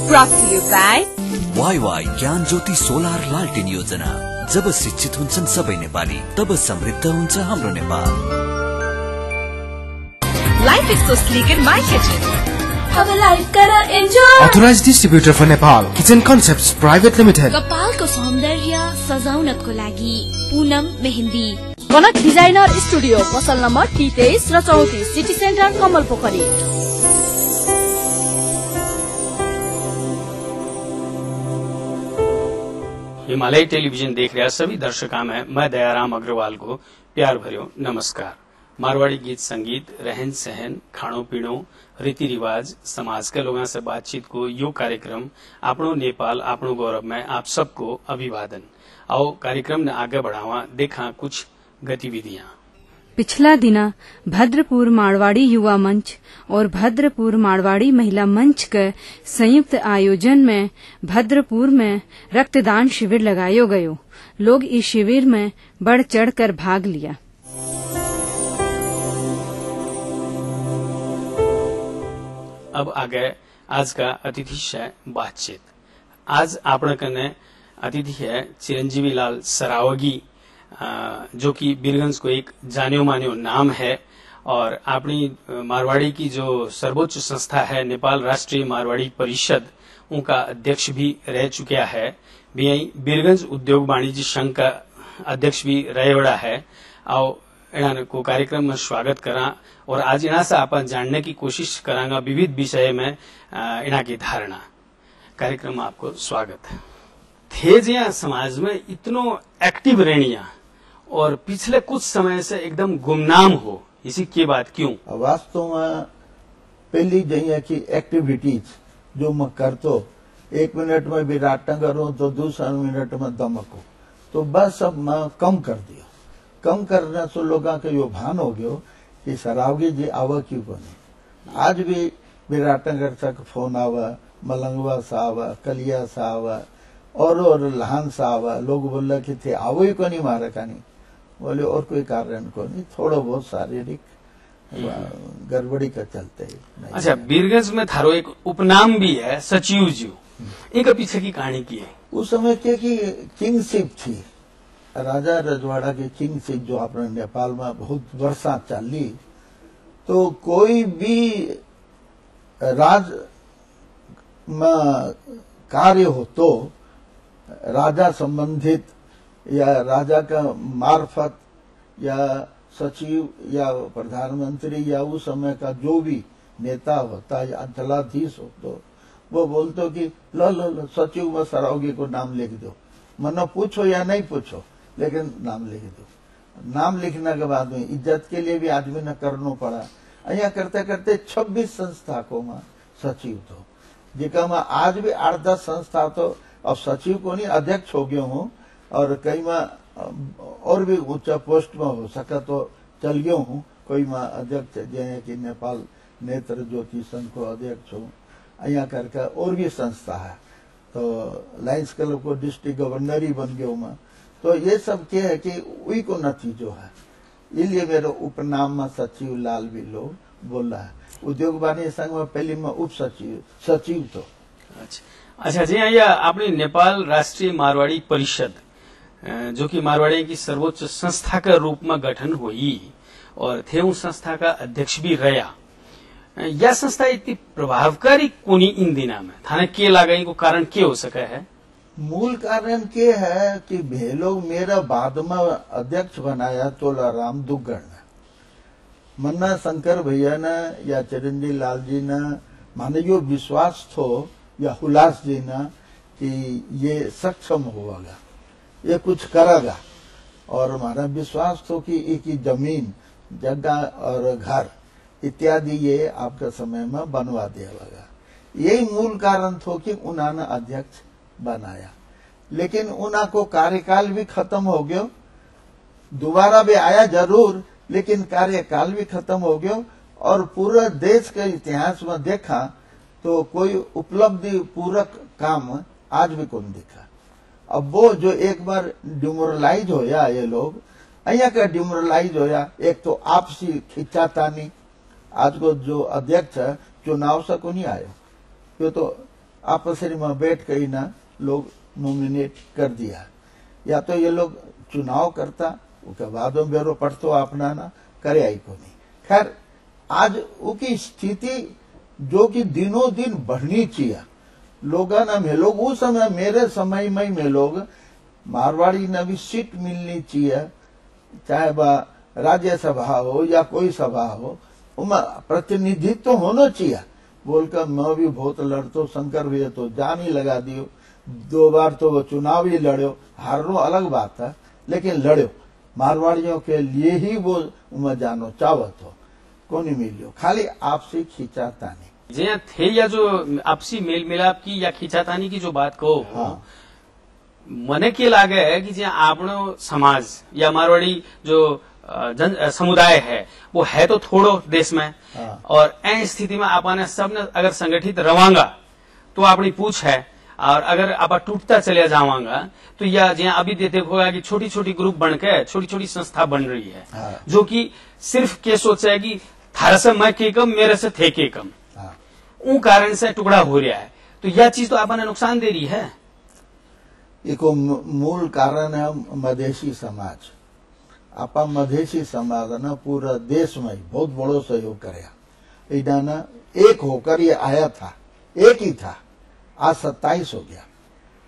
Brought to you by Y Gyan Jyoti solar लालटेन योजना। जब शिक्षित हुन्छन् सबै नेपाली, तब समृद्ध हुन्छ हाम्रो Nepal. Life is so sleek in my kitchen. अब लाइफ करा enjoy. Authorized distributor for Nepal, Kitchen Concepts Private Limited। कपालको सौन्दर्य सजाउनको लागि पूनम मेहन्दी। कनक डिजाइनर स्टुडियो, पसल नम्बर T23 र 34, सिटी सेन्टर कमल पोखरी। हिमालय टेलीविजन देख रहे सभी दर्शकों में मैं दयाराम अग्रवाल को प्यार भर्यो नमस्कार। मारवाड़ी गीत संगीत, रहन सहन, खाणो पीणो, रीति रिवाज, समाज के लोगों से बातचीत को यो कार्यक्रम आपनो नेपाल आपनो गौरव में आप सबको अभिवादन। आओ कार्यक्रम ने आगे बढ़ावा, देखा कुछ गतिविधियां। पिछला दिना भद्रपुर मारवाड़ी युवा मंच और भद्रपुर मारवाड़ी महिला मंच के संयुक्त आयोजन में भद्रपुर में रक्तदान शिविर लगायो गयो। लोग इस शिविर में बढ़ चढ़कर भाग लिया। अब आगे आज का अतिथि से बातचीत। आज आपने कने अतिथि है चिरंजीवी लाल सरावगी, जो कि बीरगंज को एक जानियो मानियो नाम है और अपनी मारवाड़ी की जो सर्वोच्च संस्था है नेपाल राष्ट्रीय मारवाड़ी परिषद, उनका अध्यक्ष भी रह चुका है। बीरगंज उद्योग वाणिज्य संघ का अध्यक्ष भी रहेवड़ा है। आओ इन्होंने को कार्यक्रम में स्वागत करा और आज इना से आप जानने की कोशिश करांगा विविध विषय में इना की धारणा। कार्यक्रम में आपको स्वागत है। थे जिया समाज में इतनो एक्टिव रहनिया और पिछले कुछ समय से एकदम गुमनाम हो, इसी की बात क्यों? वास्तव में पहली जहिया की एक्टिविटीज जो मैं करतो, 1 मिनट में भी राटन करूं तो दूसरा मिनट में दमको, तो बस अब मैं कम कर दिया। कम करने से लोगों का यो भान हो गयो कि सरावगी जी आवा क्यों कोनी। आज भी विराटनगर तक फोन आवा, मलंगवा सा आवा, कलिया सा आवा और लहान सा आवा। लोग बोला कि थे आवो ही कोनी मारा कानी, बोले और कोई कारण को नहीं, थोड़ा बहुत शारीरिक गड़बड़ी का चलते है। अच्छा, बीरगंज में थारो एक उपनाम भी है सचिव जी, इनका पीछे की कहानी की है? उस समय के की किंगशिप थी, राजा रजवाड़ा की किंगशिप जो अपने नेपाल में बहुत वर्षा चली। तो कोई भी राज में कार्य हो तो राजा संबंधित या राजा का मार्फत या सचिव या प्रधानमंत्री या उस समय का जो भी नेता होता या अंचलाधीश हो तो वो बोलते कि लो सचिव में सरावगी को नाम लिख दो। मनो पूछो या नहीं पूछो, लेकिन नाम लिख दो। नाम लिखने के बाद में इज्जत के लिए भी आदमी ने करना पड़ा। अहिया करते करते 26 संस्था को में सचिव तो, जिका में आज भी 8-10 संस्था तो अब सचिव को नहीं अध्यक्ष हो गया हूँ और कई में और भी ऊंचा पोस्ट में हो सका तो चल गया हूँ। कोई में अध्यक्ष जैसे कि नेपाल नेत्र ज्योति संघ को अध्यक्ष हूँ। अहिया करके और भी संस्था है, तो लायंस क्लब को डिस्ट्रिक्ट गवर्नर ही बन गया मैं। तो ये सब क्या है कि वही को नतीजो है, इसलिए मेरे उपनाम में सचिव लाल भी लोग बोल रहा है। उद्योग वाणिज्य संघ में पहले में उप सचिव तो। अच्छा जी, यह अपनी नेपाल राष्ट्रीय मारवाड़ी परिषद, जो कि मारवाड़ी की सर्वोच्च संस्था का रूप में गठन हुई और थे उस संस्था का अध्यक्ष भी रहा। यह संस्था इतनी प्रभावकारी कोनी इन दिना में थाने के लगाई को कारण क्या हो सका है? मूल कारण के है कि भे लोग मेरा बाद में अध्यक्ष बनाया तोलाराम दुग्गड़ ने, मन्ना शंकर भैया ने या चिरंजी लाल जी ने माने यो विश्वास थो या हुलास जी ने कि ये सक्षम होगा, ये कुछ करेगा। और हमारा विश्वास तो कि एक जमीन जगह और घर इत्यादि ये आपके समय में बनवा देगा। यही मूल कारण थो कि उन्होंने अध्यक्ष बनाया, लेकिन उन्हा को कार्यकाल भी खत्म हो गयो। दोबारा भी आया जरूर, लेकिन कार्यकाल भी खत्म हो गयो। और पूरे देश के इतिहास में देखा तो कोई उपलब्धि पूरक काम आज भी कौन दिखा। अब वो जो एक बार डिमोरलाइज होया ये लोग, अहिया का डिमोरलाइज होया, एक तो आपसी खिंचातानी। आज को जो अध्यक्ष है चुनाव से को नहीं आयो, ये तो आपस में बैठ कर ना लोग नॉमिनेट कर दिया, या तो ये लोग चुनाव करता उसके बाद में ब्यूरो पढ़तो अपना ना करे आई को नहीं। खैर आज उसकी स्थिति जो कि दिनों दिन बढ़नी चाहिए लोगों ना में लोग उस समय मेरे समय में लोग मारवाड़ी ने भी सीट मिलनी चाहिए, चाहे वह राज्यसभा हो या कोई सभा हो, उनमें प्रतिनिधित्व तो होना चाहिए। बोलकर मैं भी बहुत लड़तो, शंकर भैया तो जान ही लगा दियो, 2 बार तो वो चुनाव ही लड़ो, हारनो अलग बात है लेकिन लड़ो। मारवाड़ियों के लिए ही वो उनमें जानो चावत हो, कोनी मिलियो, खाली आपसी खींचातानी जी थे या जो आपसी मेल मिलाप की या खींचातानी की जो बात कहो, हाँ। मने के लागे है कि जहाँ आपनो समाज या मारवाड़ी जो जन समुदाय है वो है तो थोड़ो देश में, हाँ। और ऐसी स्थिति में आपने सबने अगर संगठित रवांगा तो अपनी पूछ है, और अगर आप टूटता चले जावांगा तो यह जहाँ अभी देखोगा कि छोटी छोटी ग्रुप बनकर छोटी छोटी संस्था बन रही है, हाँ। जो कि सिर्फ के सोचा है कि थारा से मैं के कम मेरे से थे के कम, हाँ। उन कारण से टुकड़ा हो रहा है। तो यह चीज तो आपने नुकसान दे रही है। इको मूल कारण है मधेसी समाज। आपा मधेसी समाज ना पूरा देश में बहुत बड़ो सहयोग कराया, इधर ना एक होकर ये आया था, एक ही था, आज 27 हो गया।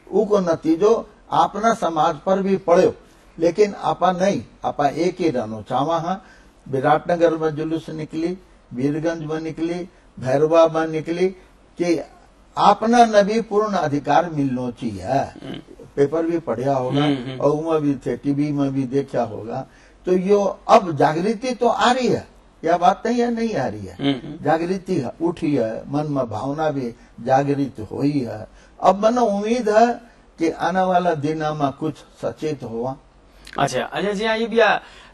उको नतीजो अपना समाज पर भी पड़ो, लेकिन आपा नहीं, आपा एक ही रहना चावा। हाँ, विराटनगर में जुलूस निकली, वीरगंज में निकली, भैरवा में निकली कि अपना नबी पूर्ण अधिकार मिलना चाहिए। पेपर भी पढ़ा होगा और उनमें भी थे, टीवी में भी देखा होगा। तो यो अब जागृति तो आ रही है, यह बात नहीं है नहीं आ रही है, जागृति उठी है, मन में भावना भी जागृत हुई है। अब मन उम्मीद है कि आने वाला दिन में कुछ सचेत हुआ। अच्छा अच्छा जी, ये भी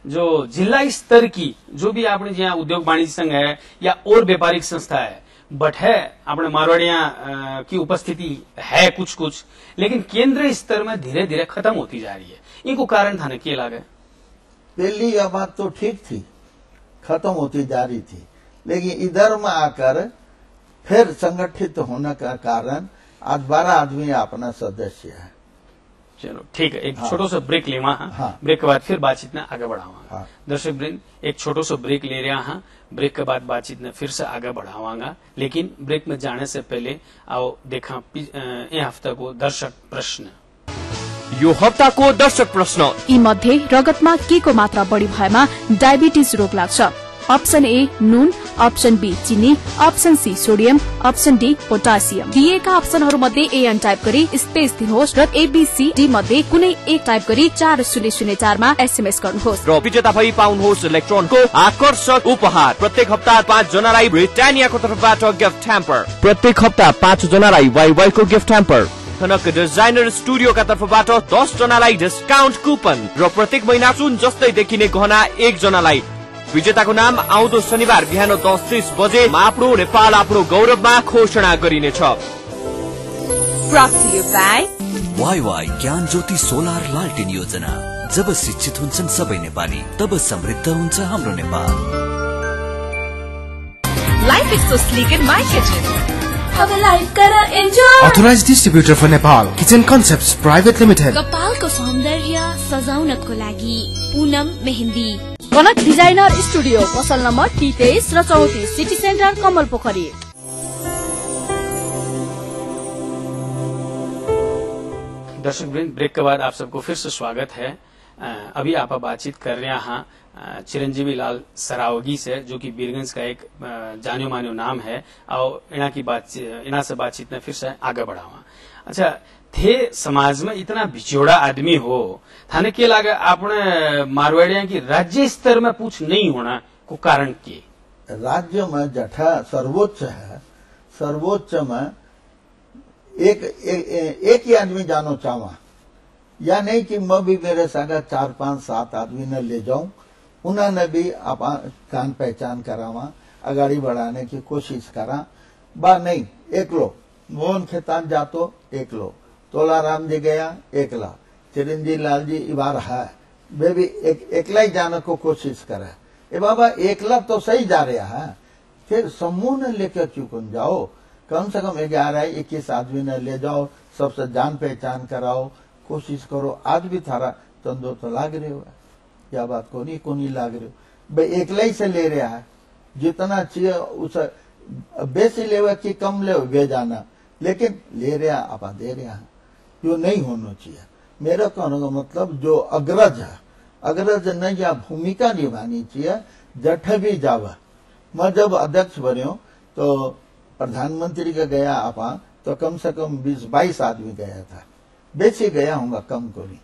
जो जिला स्तर की जो भी आपने जहाँ उद्योग वाणिज्य संघ है या और व्यापारिक संस्था है, बट है अपने मारवाड़िया की उपस्थिति है कुछ कुछ, लेकिन केंद्रीय स्तर में धीरे धीरे खत्म होती जा रही है। इनको कारण था के लागे? पहली यह बात तो ठीक थी, खत्म होती जा रही थी, लेकिन इधर में आकर फिर संगठित होने का कारण आज 12 आदमी अपना सदस्य है। चलो ठीक है, एक हाँ। छोटो सा ब्रेक लेवा। हाँ। ब्रेक के बाद फिर बातचीत ने आगे बढ़ावा। हाँ। दर्शक वृंद, एक छोटो सा ब्रेक ले रहा हाँ, ब्रेक के बाद बातचीत ने फिर से आगे बढ़ावांगा, लेकिन ब्रेक में जाने से पहले आओ देखा ये हफ्ता को दर्शक प्रश्न। यो हप्ताको दर्शक प्रश्न, यी मध्ये रगतमा के को मात्रा बढ़ी भएमा डायबिटिज रोग लाग्छ? अप्सन ए नुन, अप्सन बी चिनी, option C sodium, option D potassium. दिएका अप्सनहरू मध्ये एएन टाइप गरी स्पेस दिनुहोस् र एबीसी मध्ये कुनै एक टाइप गरी 4004 मा एसएमएस गर्नुहोस् र विजेता भई पाउनुहोस् इलेक्ट्रोनको आकर्षक उपहार। प्रत्येक हप्ता 5 जनालाई ब्रिटानियाको तर्फबाट गिफ्ट ह्याम्पर। प्रत्येक हप्ता 5 जनालाई वाइवाईको गिफ्ट ह्याम्पर। कनक डिजाइनर स्टुडियोका तर्फबाट 10 जनालाई डिस्काउन्ट कुपन र प्रत्येक महिना सुन जस्तै देखिने गहना 1 जनालाई। विजेताको नाम आउँदो शनिबार बिहान 10:30 बजे आफ्नो नेपाल आफ्नो गौरवमा घोषणा गरिनेछ। Brought to you by Y Gyan Jyoti solar लालटेन योजना। जब शिक्षित हुन्छन् सबै नेपाली, तब समृद्ध हुन्छ हाम्रो Nepal. Life is so sleek in my kitchen. अब लाइफ कर enjoy. Authorized distributor for Nepal, Kitchen Concepts Private Limited. कपालको सौन्दर्य सजाउनको लागि पूनम मेहन्दी। कनक डिजाइनर स्टुडियो पसल नम्बर 23 र 34 सिटी सेन्टर कमल पोखरी। दर्शक वृंद, ब्रेक के बाद आप सबको फिर से स्वागत है। अभी आप बातचीत कर रहे हैं चिरंजीवी लाल सरावगी से, जो कि बीरगंज का एक जानियो मानियो नाम है, और इना से बातचीत में फिर से आगे बढ़ावा। अच्छा, थे समाज में इतना बिछोड़ा आदमी हो, थाने के लागे आपने मारवाड़िया की राज्य स्तर में पूछ नहीं होना को कारण के? राज्य में जठा सर्वोच्च है, सर्वोच्च में एक ही आदमी जानो चाहवा, या नहीं कि मैं भी मेरे साथ 4, 5, 7 आदमी ने ले जाऊं, उन्होंने भी आप जान पहचान करावा, अगाड़ी बढ़ाने की कोशिश करा। बा नहीं, एकलो मोहन खेतान जातो एकलो, तोलाराम जी गया एकला, चिरंजीवी लाल जी इबार है, वे भी एकला ही जाने को कोशिश करे। ए बाबा एकला तो सही जा रहा है, फिर समूह ने लेकर चुकन जाओ, कम से कम 11-21 आदमी ने ले जाओ, सबसे जान पहचान कराओ, कोशिश करो। आज भी थारा चंदो तो लाग रहे हो, या बात को नहीं लाग रहे हो भाई, एकला ही से ले रहा है, जितना चाहिए उस बेसी ले कि कम ले वे जाना, लेकिन ले रहा आप दे रहा है, जो नहीं होना चाहिए। मेरा कहने का मतलब जो अग्रज है, अग्रज ने या भूमिका निभानी चाहिए, जठ भी जावा। मैं जब अध्यक्ष बन्यो तो प्रधानमंत्री का गया आपा तो कम से कम 20-22 आदमी गया था, बेसी गया होगा कम को नहीं,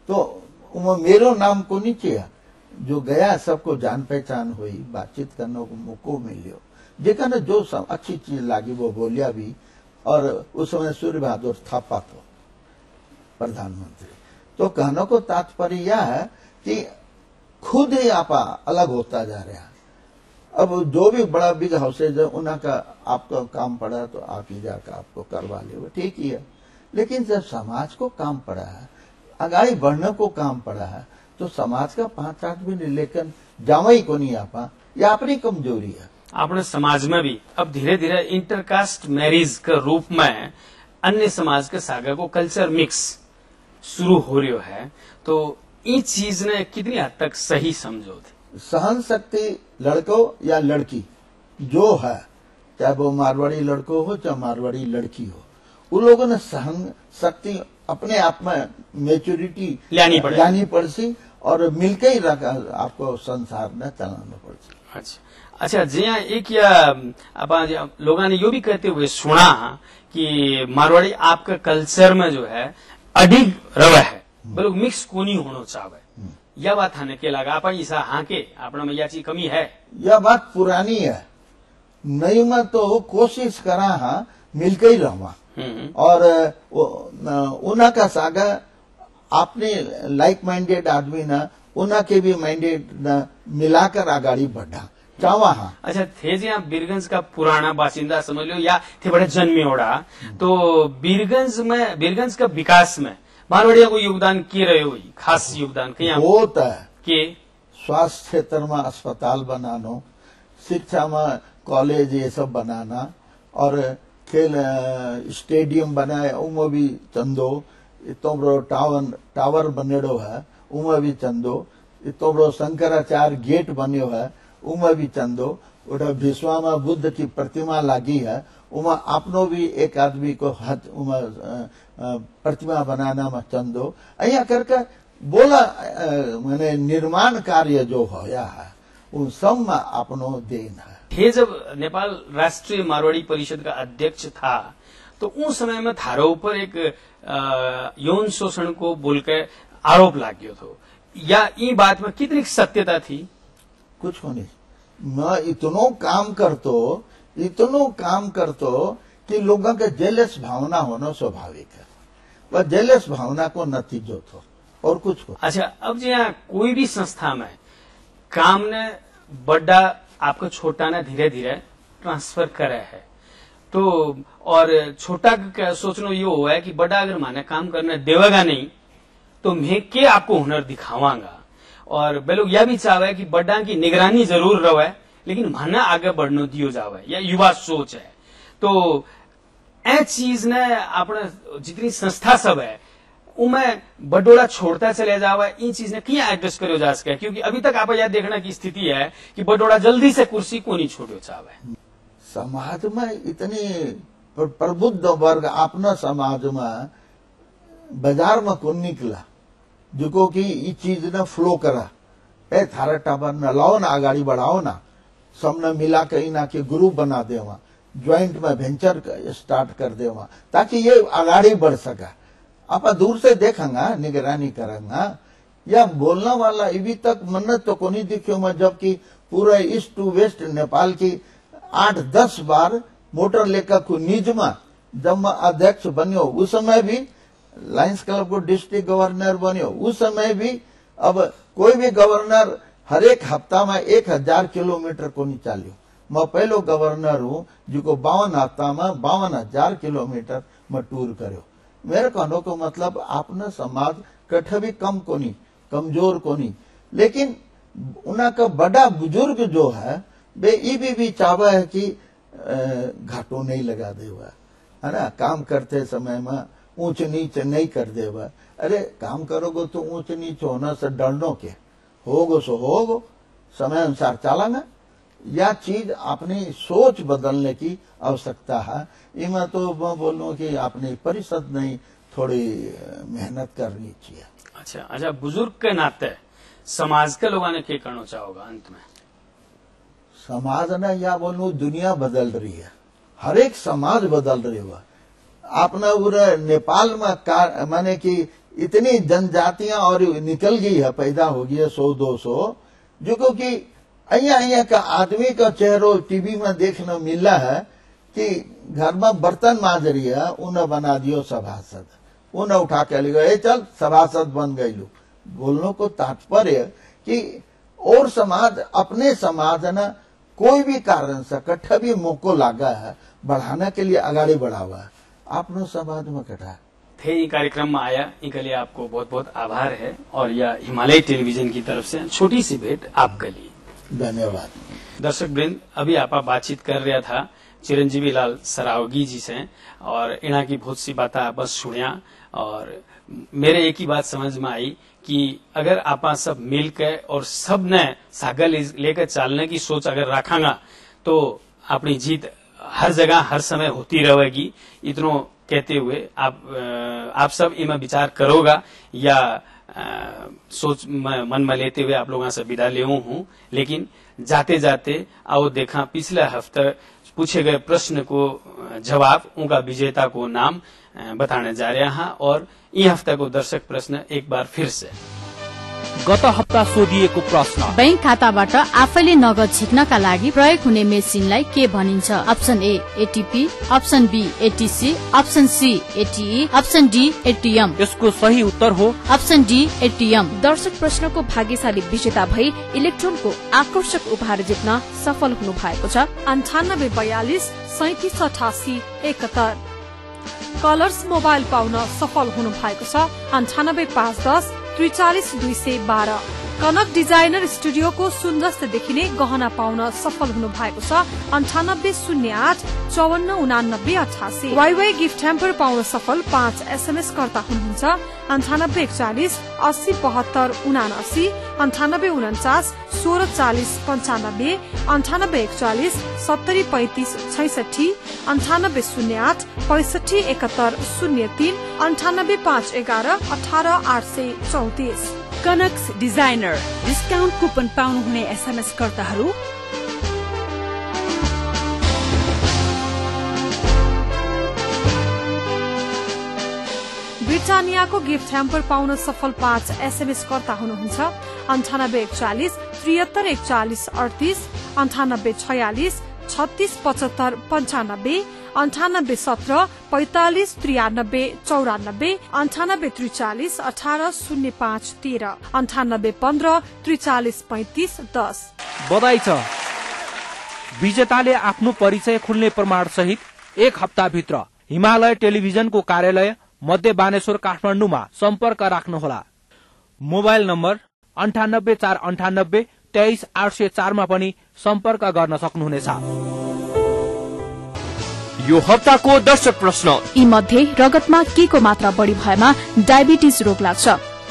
तो मेरो नाम को नहीं चाहिए, जो गया सबको जान पहचान हुई, बातचीत करने को मौको मिलियो, जेकर जो अच्छी चीज लगी वो बोलिया भी। और उस समय सूर्य बहादुर थापा तो प्रधानमंत्री। तो कहने को तात्पर्य यह है कि खुद ही आपा अलग होता जा रहा है। अब जो भी बड़ा बिग हाउसेज है उनका आपका काम पड़ा तो आप ही जाकर आपको करवा ले, वो ठीक ही है। लेकिन जब समाज को काम पड़ा है, आगे बढ़ने को काम पड़ा है, तो समाज का 5 आदमी ने लेकर जावा ही को नहीं आपा, यह अपनी कमजोरी है। अपने समाज में भी अब धीरे धीरे इंटरकास्ट मैरिज के रूप में अन्य समाज के सागर को कल्चर मिक्स शुरू हो रही है, तो ये चीज ने कितनी हद तक सही समझो थी? सहन शक्ति लड़को या लड़की जो है, चाहे वो मारवाड़ी लड़को हो चाहे मारवाड़ी लड़की हो, उन लोगों ने सहन शक्ति अपने आप में मेच्योरिटी लानी पड़सी और मिलकर ही आपको संसार में चलाना पड़सी। अच्छा जिया एक या आप लोगों ने यो भी कहते हुए सुना कि मारवाड़ी आपका कल्चर में जो है अधिक रवा है, बोलो मिक्स को नहीं होना चाहे, यह बात थाने के लगा आप ऐसा हाँ के अपना में यह चीज कमी है? यह बात पुरानी है, नई में तो कोशिश करा हाँ मिलकर ही रहा, और उनका सागा आपने लाइक माइंडेड आदमी ना उनके भी माइंडेड न मिलाकर आगाड़ी बढ़ा चावा। हाँ अच्छा थे जी आप बीरगंज का पुराना बासिंदा समझ लो या थे बड़े जन्मे ओढ़ा, तो बीरगंज का विकास में मारवाड़िया को योगदान किए रहे हो, खास योगदान कहीं बहुत है के स्वास्थ्य क्षेत्र में अस्पताल बनाना, शिक्षा में कॉलेज ये सब बनाना, और खेल स्टेडियम बनाए उनमें भी चंदो, इतो बड़ो टावर बनेड़ो है उनमें भी चंदो, इतो बड़ो शंकराचार्य गेट बनो है उनमें भी चंदो, उधर विश्वा में बुद्ध की प्रतिमा लगी है उमा आपनो भी एक आदमी को हाथ उमा प्रतिमा बनाना में चंदो, अहिया करके बोला मैंने निर्माण कार्य जो होया है उन सब में आपनो देन है। थे जब नेपाल राष्ट्रीय मारवाड़ी परिषद का अध्यक्ष था तो उस समय में थारो ऊपर एक यौन शोषण को बोलकर आरोप लाग्यो थो, या ये बात में कितनी सत्यता थी? कुछ हो नहीं, मैं इतनो काम करतो कि लोगों के जेलस भावना होना स्वाभाविक है, वह जेलस भावना को नतीजो थो और कुछ को। अच्छा अब जो यहाँ कोई भी संस्था में काम ने बड़ा आपको छोटा ने धीरे धीरे ट्रांसफर करे है, तो और छोटा का सोचना ये हुआ है कि बड़ा अगर माने काम करने देवेगा नहीं तो मैं के आपको हुनर दिखावांगा, और वे लोग यह भी चाहे कि बड़ा की निगरानी जरूर रहे लेकिन माना आगे बढ़ने दियो जावे, यह युवा सोच है। तो ए चीज ने अपने जितनी संस्था सब है उनमें बडोला छोड़ता चले जावा, इन चीज ने क्या एडजस्ट करो जा सके, क्योंकि अभी तक आप यह देखने की स्थिति है कि बडोला जल्दी से कुर्सी को नहीं छोड़ो चाहे। समाज में इतनी प्रबुद्ध वर्ग अपना समाज में बाजार में कौन निकला जो कि ये चीज ने फ्लो करा, ए थारा टाबर न लाओ ना आगाड़ी बढ़ाओ ना, सबने मिला के इना के ग्रुप बना दे, ज्वाइंट में वेंचर स्टार्ट कर दे, ताकि ये आगाड़ी बढ़ सका। आप दूर से देखेंगा निगरानी करेंगा, या बोलने वाला अभी तक मन्नत तो को नहीं दिखियो मैं, जबकि पूरा ईस्ट टू वेस्ट नेपाल की 8-10 बार मोटर लेकर को निजमा जब मैं अध्यक्ष बनियो उस समय भी लायंस क्लब को डिस्ट्रिक्ट गवर्नर बनियो उस समय भी, अब कोई भी गवर्नर हर एक हफ्ता में 1000 किलोमीटर को नहीं चालियो, मैं पहलो गवर्नर हूँ जिसको 52 हफ्ता में 52,000 किलोमीटर में टूर करो। मेरे कहने को मतलब आपने समाज कठे भी कम को नहीं, कमजोर को नहीं, लेकिन उनका बड़ा बुजुर्ग जो है वे ये भी चाहे है कि घाटो नहीं लगा देवा, है ना। काम करते समय में ऊंच नीच नहीं कर देवा। अरे काम करोगे तो ऊंच नीच होना से डरनो के, होगो सो होगो, समय अनुसार चलाना। यह चीज अपनी सोच बदलने की आवश्यकता है। इमा तो मैं बोलूं कि अपनी परिषद नहीं थोड़ी मेहनत करनी चाहिए। अच्छा, बुजुर्ग के नाते समाज के लोगों ने क्या करना चाहोगा अंत में? समाज ने या बोलूं दुनिया बदल रही है, हर एक समाज बदल रही हुआ। आपने पूरे नेपाल में माने कि इतनी जनजातियां और निकल गई है, पैदा हो गई है 100-200, जो क्योंकि अहिया का आदमी का चेहरा टीवी में देखने मिला है कि घर में बर्तन माज रही है, उन्हें बना दियो सभासद, उन्हें उठा के ले गए, चल सभासद बन गई लो। बोलने को तात्पर्य कि और समाज अपने समाज ने कोई भी कारण से कट्ठा भी मौको लागा है बढ़ाने के लिए आगाड़ी बढ़ावा है, आपने समाज में कटा थे ये कार्यक्रम में आया, इनके लिए आपको बहुत बहुत आभार है। और यह हिमालय टेलीविजन की तरफ से छोटी सी भेंट आपके लिए। धन्यवाद। दर्शक वृंद, अभी आप बातचीत कर रहा था चिरंजीवी लाल सरावगी जी से, और इना की बहुत सी बातें बस सुनिया, और मेरे एक ही बात समझ में आई कि अगर आप सब मिलकर और सब ने सागर लेकर चलने की सोच अगर रखांगा तो अपनी जीत हर जगह हर समय होती रहेगी। इतनो कहते हुए आप सब इनमें विचार करोगा या सोच मन में लेते हुए आप लोगों से विदा ले हूँ। लेकिन जाते जाते आओ देखा पिछले हफ्ते पूछे गए प्रश्न को जवाब, उनका विजेता को नाम बताने जा रहे हैं। और यह हफ्ता को दर्शक प्रश्न एक बार फिर से। गत हप्ता सोधिएको प्रश्न, बैंक खाताबाट आफैले नगद झिक्नका लागि प्रयोग हुने मेसिनलाई के भनिन्छ? Option A ATP, option B ATC, option C ATE, option D ATM. यसको सही उत्तर हो अप्सन डी एटीएम। दर्शक प्रश्नको भाग्यशाली विजेता भई इलेक्ट्रोनको आकर्षक उपहार जित्न सफल हुनु भएको छ। 9842 37 88 71। कलर्स मोबाइल पाउन सफल हुनु भएको छ। 9851 43 212। कनक डिजाइनर स्टुडियोको सुन्दर देखिने गहना पाउन सफल हुनु भएको छ। 9808 5489 88। वाईवाई गिफ्ट ह्याम्पर पाउन सफल 5 SMS कर्ता हुनुहुन्छ। 9841 80 72 79, 9849 16 40 95, 9841 70 35 66, 9808 65 71 03, 98511 18 834। कनक्स डिजाइनर डिस्काउन्ट कुपन पाउनुहुने SMS कर्ताहरू ब्रिटानियाको गिफ्ट ह्याम्पर पाउन सफल 5 SMS कर्ता हुनुहुन्छ। 9841 73 41 38, 9846 36 75 95, 9817 45 93 94, 9843 18 05 13, 9815 43 35 10। बधाई छ, विजेताले आफ्नो परिचय खुल्ने प्रमाण सहित 1 हप्ता भित्र हिमालय टेलिभिजनको कार्यालय मध्य बानेश्वर काठमाडौँमा सम्पर्क राख्नुहोला। मोबाइल नम्बर 98498 23 804 मा पनि सम्पर्क गर्न सक्नुहुनेछ। यो हप्ताको दर्शक प्रश्न, यी मध्ये रगतमा के को मात्रा बढ़ी भएमा डायबिटिज रोग लाग्छ?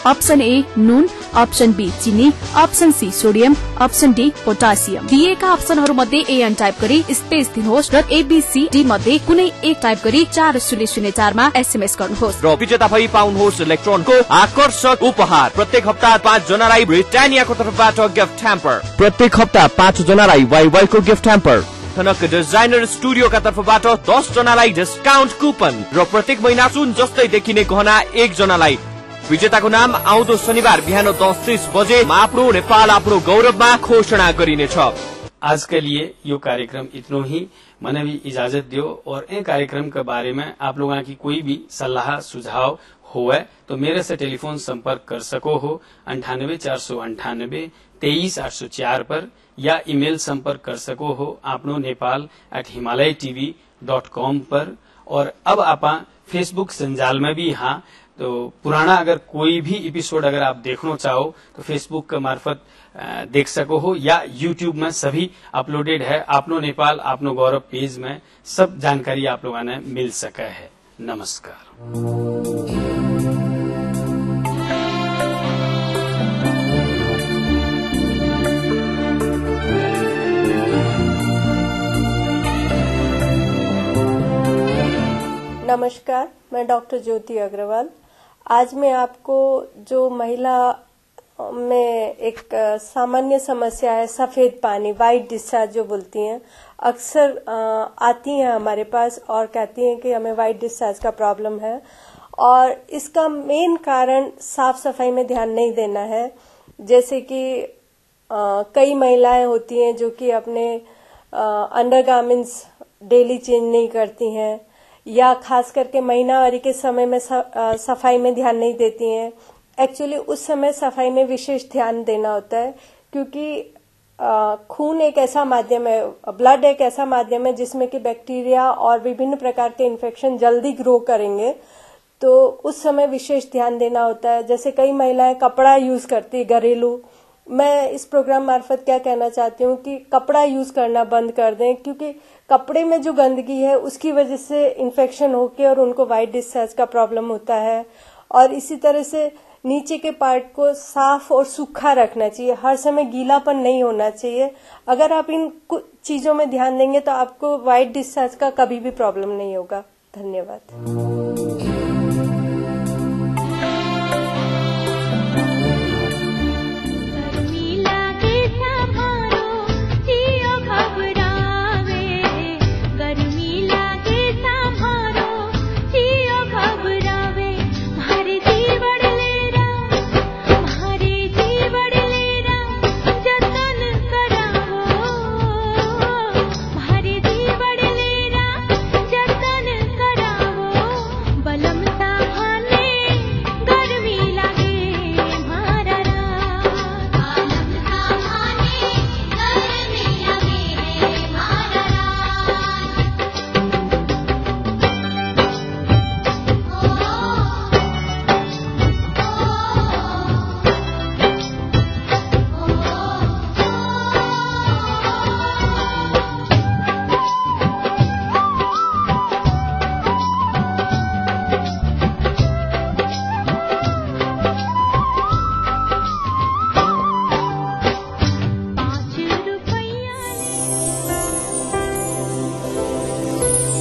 अप्सन ए नुन, अप्सन बी चिनी, option C sodium, option D potassium. दिएका अप्सनहरू मध्ये एएन टाइप गरी स्पेस दिनुहोस् र एबीसी डी मध्ये कुनै एक टाइप गरी 4004 मा SMS गर्नुहोस् र विजेता भई पाउनुहोस् इलेक्ट्रोनको आकर्षक उपहार। प्रत्येक हप्ता 5 जनालाई ब्रिटानियाको तर्फबाट गिफ्ट ह्याम्पर, प्रत्येक हप्ता 5 जनालाई वाईवाईको गिफ्ट ह्याम्पर, कनक डिजाइनर स्टुडियोका तर्फबाट 10 जनालाई डिस्काउन्ट कुपन र प्रत्येक महिना सुन जस्तै देखिने गहना 1 जनालाई। विजेताको नाम आउँदो शनिबार बिहान 10:30 बजे आफ्नो नेपाल आफ्नो गौरवमा घोषणा गरिनेछ। आज के लिए यो कार्यक्रम इतनो ही। मैंने भी इजाजत दियो, और इन कार्यक्रम के बारे में आप लोगों की कोई भी सलाह सुझाव हुए तो मेरे से टेलीफोन संपर्क कर सको हो 98 498 23 804 पर, या ईमेल संपर्क कर सको हो आपनो नेपाल@himalayatv.com पर। और अब आप फेसबुक संजाल में भी यहाँ तो पुराना अगर कोई भी एपिसोड अगर आप देखना चाहो तो फेसबुक के मार्फत देख सको हो, या यूट्यूब में सभी अपलोडेड है। आपनो नेपाल आपनो गौरव पेज में सब जानकारी आप लोगों ने मिल सका है। नमस्कार। नमस्कार, मैं डॉक्टर ज्योति अग्रवाल। आज मैं आपको जो महिला में एक सामान्य समस्या है, सफेद पानी, वाइट डिस्चार्ज जो बोलती हैं, अक्सर आती हैं हमारे पास और कहती हैं कि हमें वाइट डिस्चार्ज का प्रॉब्लम है, और इसका मेन कारण साफ सफाई में ध्यान नहीं देना है। जैसे कि कई महिलाएं होती हैं जो कि अपने अंडरगारमेंट्स डेली चेंज नहीं करती हैं, या खास करके महीनावारी के समय में सफाई में ध्यान नहीं देती हैं। एक्चुअली उस समय सफाई में विशेष ध्यान देना होता है, क्योंकि खून एक ऐसा माध्यम है, ब्लड एक ऐसा माध्यम है जिसमें कि बैक्टीरिया और विभिन्न प्रकार के इन्फेक्शन जल्दी ग्रो करेंगे, तो उस समय विशेष ध्यान देना होता है। जैसे कई महिलाएं कपड़ा यूज करती है घरेलू, मैं इस प्रोग्राम मार्फत क्या कहना चाहती हूँ कि कपड़ा यूज करना बंद कर दें, क्योंकि कपड़े में जो गंदगी है उसकी वजह से इन्फेक्शन होके और उनको वाइट डिस्चार्ज का प्रॉब्लम होता है। और इसी तरह से नीचे के पार्ट को साफ और सूखा रखना चाहिए, हर समय गीलापन नहीं होना चाहिए। अगर आप इन चीजों में ध्यान देंगे तो आपको वाइट डिस्चार्ज का कभी भी प्रॉब्लम नहीं होगा। धन्यवाद।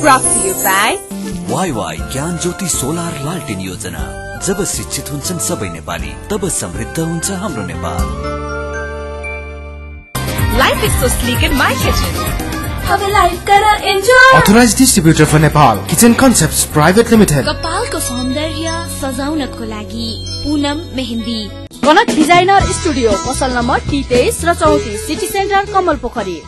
Brought to you by Y Gyan Jyoti solar लालटेन योजना। जब शिक्षित हुन्छन् सबै नेपाली, तब समृद्ध हुन्छ हाम्रो Nepal. Life is so sleek in my kitchen. अब लाइफ करा enjoy. Authorized distributor for Nepal, Kitchen Concepts Private Limited। कपालको सौन्दर्य सजाउनको लागि पूनम मेहन्दी। कनक डिजाइनर स्टुडियो, पसल नम्बर 23 र 34, सिटी सेन्टर, कमल पोखरी।